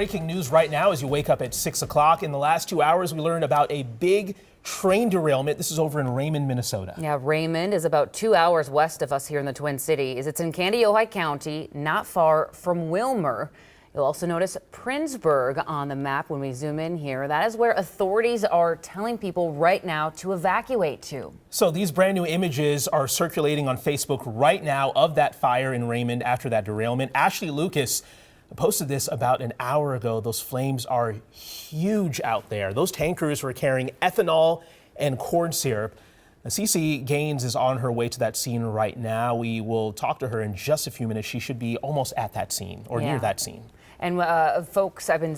Breaking news right now as you wake up at 6 o'clock. In the last 2 hours, we learned about a big train derailment. This is over in Raymond, Minnesota. Yeah, Raymond is about 2 hours west of us here in the Twin Cities. It's in Kandiyohi County, not far from Willmar. You'll also notice Princeburg on the map when we zoom in here. That is where authorities are telling people right now to evacuate to. So these brand new images are circulating on Facebook right now of that fire in Raymond after that derailment. Ashley Lucas posted this about an hour ago. Those flames are huge out there. Those tankers were carrying ethanol and corn syrup. Cece Gaines is on her way to that scene right now. We will talk to her in just a few minutes. She should be almost at that scene or near that scene. And folks, I've been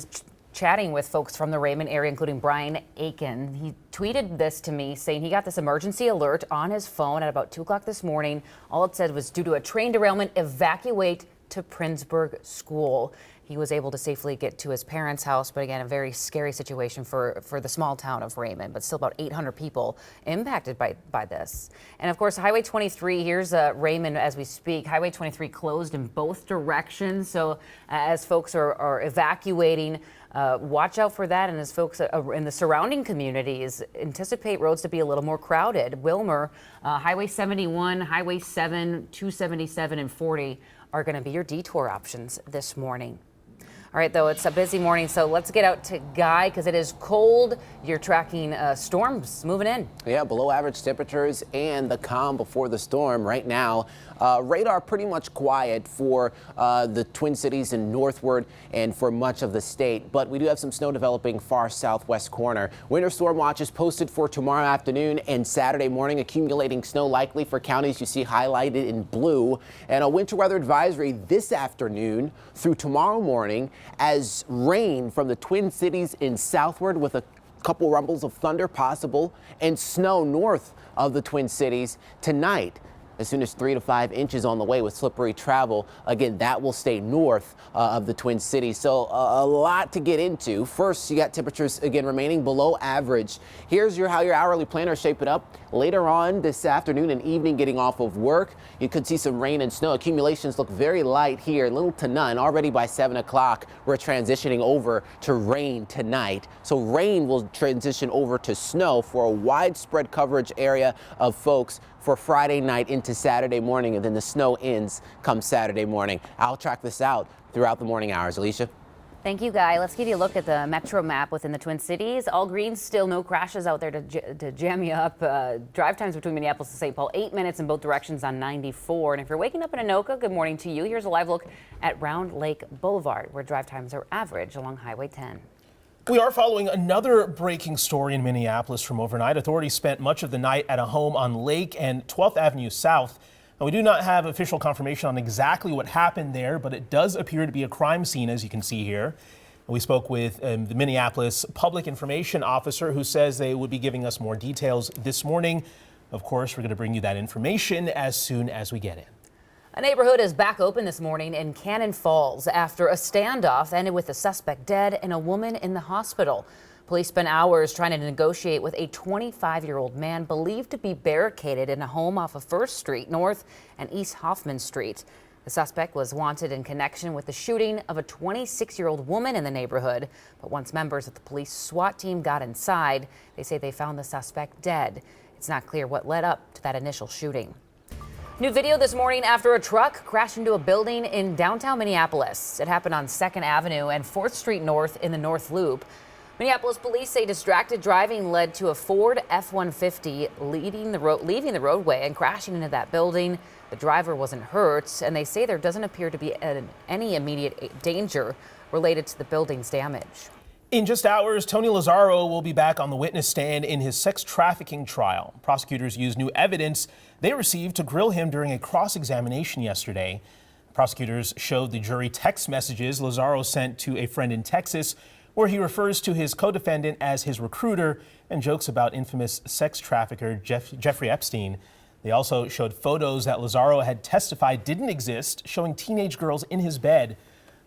chatting with folks from the Raymond area, including Brian Aiken. He tweeted this to me saying he got this emergency alert on his phone at about 2 o'clock this morning. All it said was, due to a train derailment, evacuate to Princeburg School. He was able to safely get to his parents' house, but again, a very scary situation for the small town of Raymond, but still about 800 people impacted by this. And of course, Highway 23, here's Raymond as we speak. Highway 23 closed in both directions. So as folks are evacuating, watch out for that. And as folks in the surrounding communities anticipate roads to be a little more crowded. Willmar, Highway 71, Highway 7, 277 and 40 are going to be your detour options this morning. All right, though, it's a busy morning, so let's get out to Guy because it is cold. You're tracking storms moving in. Yeah, below average temperatures and the calm before the storm right now. Radar pretty much quiet for the Twin Cities and northward and for much of the state, but we do have some snow developing far southwest corner. Winter storm watch is posted for tomorrow afternoon and Saturday morning. Accumulating snow likely for counties you see highlighted in blue, and a winter weather advisory this afternoon through tomorrow morning as rain from the Twin Cities in southward with a couple rumbles of thunder possible and snow north of the Twin Cities tonight. As soon as 3 to 5 inches on the way with slippery travel. Again, that will stay north of the Twin Cities. So a lot to get into. First, you got temperatures again remaining below average. Here's how your hourly planner is shaping up. Later on this afternoon and evening, getting off of work, you could see some rain and snow. Accumulations look very light here, little to none. Already by 7 o'clock, we're transitioning over to rain tonight. So rain will transition over to snow for a widespread coverage area of folks for Friday night into Saturday morning, and then the snow ends come Saturday morning. I'll track this out throughout the morning hours. Alicia? Thank you, Guy. Let's give you a look at the metro map within the Twin Cities. All green, still no crashes out there to jam you up. Drive times between Minneapolis and St. Paul, 8 minutes in both directions on 94. And if you're waking up in Anoka, good morning to you. Here's a live look at Round Lake Boulevard, where drive times are average along Highway 10. We are following another breaking story in Minneapolis from overnight. Authorities spent much of the night at a home on Lake and 12th Avenue South. Now, we do not have official confirmation on exactly what happened there, but it does appear to be a crime scene, as you can see here. We spoke with the Minneapolis Public Information Officer, who says they would be giving us more details this morning. Of course, we're going to bring you that information as soon as we get it. A neighborhood is back open this morning in Cannon Falls after a standoff ended with a suspect dead and a woman in the hospital. Police spent hours trying to negotiate with a 25-year-old man believed to be barricaded in a home off of 1st Street North and East Hoffman Street. The suspect was wanted in connection with the shooting of a 26-year-old woman in the neighborhood. But once members of the police SWAT team got inside, they say they found the suspect dead. It's not clear what led up to that initial shooting. New video this morning after a truck crashed into a building in downtown Minneapolis. It happened on 2nd Avenue and 4th Street North in the North Loop. Minneapolis police say distracted driving led to a Ford F-150 leaving the roadway and crashing into that building. The driver wasn't hurt, and they say there doesn't appear to be any immediate danger related to the building's damage. In just hours, Tony Lazzaro will be back on the witness stand in his sex trafficking trial. Prosecutors used new evidence they received to grill him during a cross-examination yesterday. Prosecutors showed the jury text messages Lazzaro sent to a friend in Texas, where he refers to his co-defendant as his recruiter and jokes about infamous sex trafficker Jeffrey Epstein. They also showed photos that Lazzaro had testified didn't exist, showing teenage girls in his bed.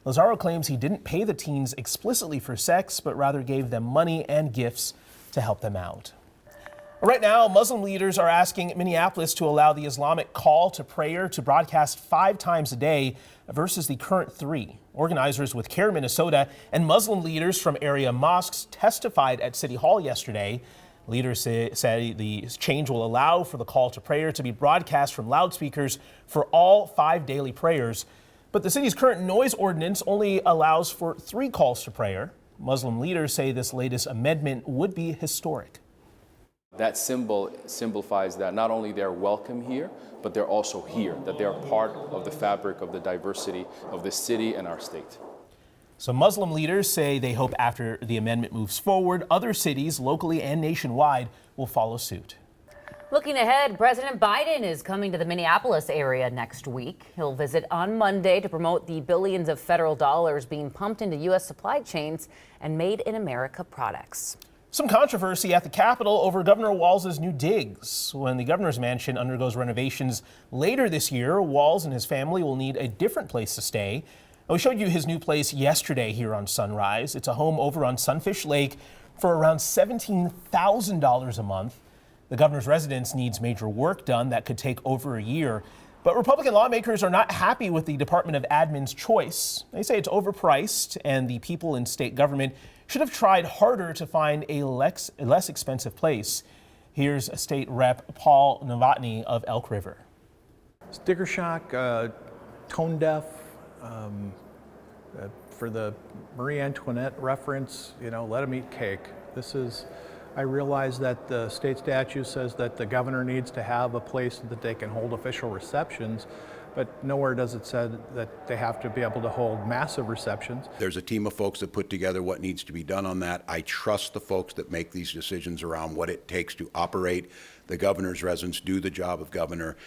Lazzaro claims he didn't pay the teens explicitly for sex, but rather gave them money and gifts to help them out. Right now, Muslim leaders are asking Minneapolis to allow the Islamic call to prayer to broadcast 5 times a day versus the current 3. Organizers with CARE Minnesota and Muslim leaders from area mosques testified at City Hall yesterday. Leaders say the change will allow for the call to prayer to be broadcast from loudspeakers for all 5 daily prayers. But the city's current noise ordinance only allows for 3 calls to prayer. Muslim leaders say this latest amendment would be historic. That symbol signifies that not only they're welcome here, but they're also here, that they're part of the fabric of the diversity of the city and our state. So Muslim leaders say they hope after the amendment moves forward, other cities locally and nationwide will follow suit. Looking ahead, President Biden is coming to the Minneapolis area next week. He'll visit on Monday to promote the billions of federal dollars being pumped into U.S. supply chains and Made in America products. Some controversy at the Capitol over Governor Walz's new digs. When the governor's mansion undergoes renovations later this year, Walz and his family will need a different place to stay. We showed you his new place yesterday here on Sunrise. It's a home over on Sunfish Lake for around $17,000 a month. The governor's residence needs major work done that could take over a year. But Republican lawmakers are not happy with the Department of Admin's choice. They say it's overpriced and the people in state government should have tried harder to find a less expensive place. Here's State Rep Paul Novotny of Elk River. Sticker shock, tone deaf, for the Marie Antoinette reference, let them eat cake. I realize that the state statute says that the governor needs to have a place that they can hold official receptions, but nowhere does it say that they have to be able to hold massive receptions. There's a team of folks that put together what needs to be done on that. I trust the folks that make these decisions around what it takes to operate the governor's residence, do the job of governor.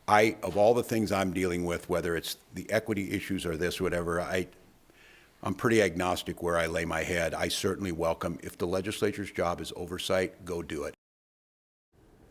Of all the things I'm dealing with, whether it's the equity issues or this, whatever, I'm pretty agnostic where I lay my head. I certainly welcome, if the legislature's job is oversight, go do it.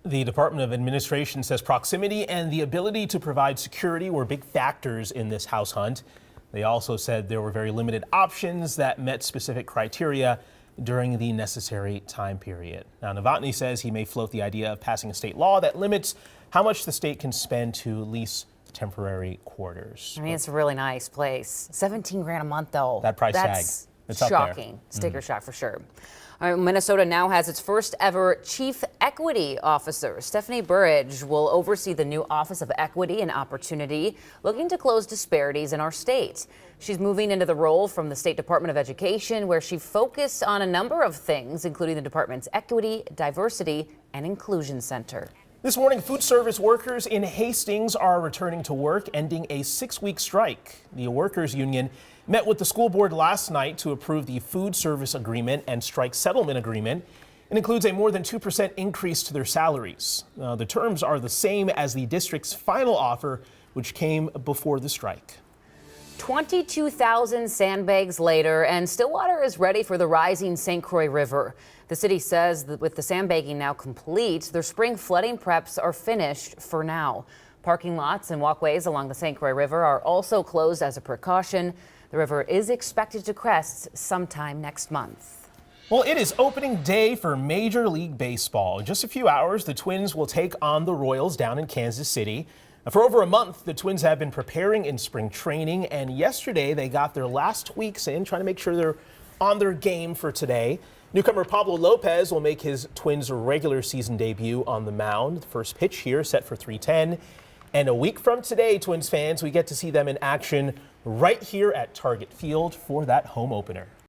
The Department of Administration says proximity and the ability to provide security were big factors in this house hunt. They also said there were very limited options that met specific criteria during the necessary time period. Now, Novotny says he may float the idea of passing a state law that limits how much the state can spend to lease temporary quarters. I mean, it's a really nice place. 17 grand a month, though. That price tag. That's It's up there. shocking. Sticker shock for sure. Minnesota now has its first ever Chief Equity Officer. Stephanie Burridge will oversee the new Office of Equity and Opportunity, looking to close disparities in our state. She's moving into the role from the State Department of Education, where she focused on a number of things, including the department's Equity, Diversity, and Inclusion Center. This morning, food service workers in Hastings are returning to work, ending a 6-week strike. The workers' union met with the school board last night to approve the food service agreement and strike settlement agreement. It includes a more than 2% increase to their salaries. The terms are the same as the district's final offer, which came before the strike. 22,000 sandbags later, and Stillwater is ready for the rising St. Croix River. The city says that with the sandbagging now complete, their spring flooding preps are finished for now. Parking lots and walkways along the St. Croix River are also closed as a precaution. The river is expected to crest sometime next month. Well, it is opening day for Major League Baseball. In just a few hours, the Twins will take on the Royals down in Kansas City. For over a month, the Twins have been preparing in spring training, and yesterday they got their last weeks in, trying to make sure they're on their game for today. Newcomer Pablo Lopez will make his Twins' regular season debut on the mound. The first pitch here set for 3:10. And a week from today, Twins fans, we get to see them in action right here at Target Field for that home opener.